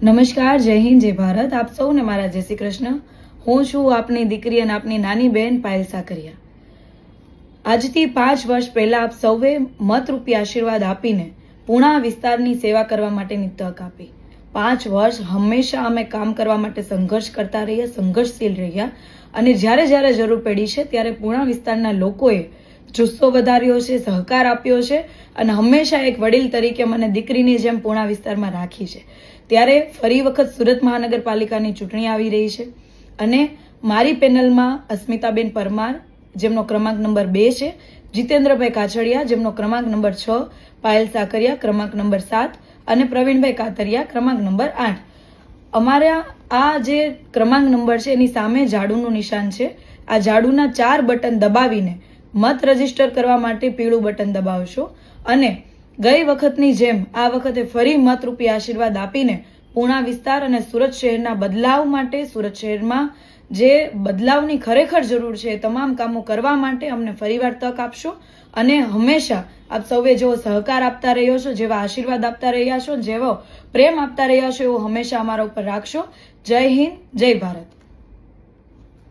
નમસ્કાર, જય હિન્દ, જય ભારત. આપ સૌને મારા જય શ્રી કૃષ્ણ. હું છું આપની દીકરી અને આપની નાની બહેન પાયલ સાકરિયા. આજથી 5 વર્ષ પહેલા આપ સૌએ મતરૂપી આશીર્વાદ આપીને પૂણા વિસ્તારની સેવા કરવા માટેની તક આપી. 5 વર્ષ હંમેશા અમે કામ કરવા માટે સંઘર્ષ કરતા રહ્યા, સંઘર્ષશીલ રહ્યા, અને જ્યારે જ્યારે જરૂર પડી છે ત્યારે પૂણા વિસ્તારના લોકોએ જુસ્સો વધાર્યો છે, સહકાર આપ્યો છે, અને હંમેશા એક વડીલ તરીકે મને દીકરીની જેમ પૂણા વિસ્તારમાં રાખી છે. ત્યારે ફરી વખત સુરત મહાનગરપાલિકાની ચૂંટણી આવી રહી છે અને મારી પેનલમાં અસ્મિતાબેન પરમાર, જેમનો ક્રમાંક નંબર 2 છે, જીતેન્દ્રભાઈ કાછડિયા, જેમનો ક્રમાંક નંબર 6, પાયલ સાકરિયા ક્રમાંક નંબર 7 અને પ્રવીણભાઈ કાતરિયા ક્રમાંક નંબર 8. અમારા આ જે ક્રમાંક નંબર છે એની સામે ઝાડુનું નિશાન છે. આ ઝાડુના 4 બટન દબાવીને મત રજીસ્ટર કરવા માટે પીળું બટન દબાવશો અને ગઈ વખતની જેમ આ વખતે ફરી મતરૂપી આશીર્વાદ આપીને પૂણા વિસ્તાર અને સુરત શહેરના બદલાવ માટે, સુરત શહેરમાં જે બદલાવની ખરેખર જરૂર છે એ તમામ કામો કરવા માટે અમને ફરીવાર તક આપશો. અને હંમેશા આપ સૌએ જેવો સહકાર આપતા રહ્યો છો, જેવા આશીર્વાદ આપતા રહ્યા છો, જેવો પ્રેમ આપતા રહ્યા છો, એવો હંમેશા અમારા ઉપર રાખશો. જય હિન્દ, જય ભારત.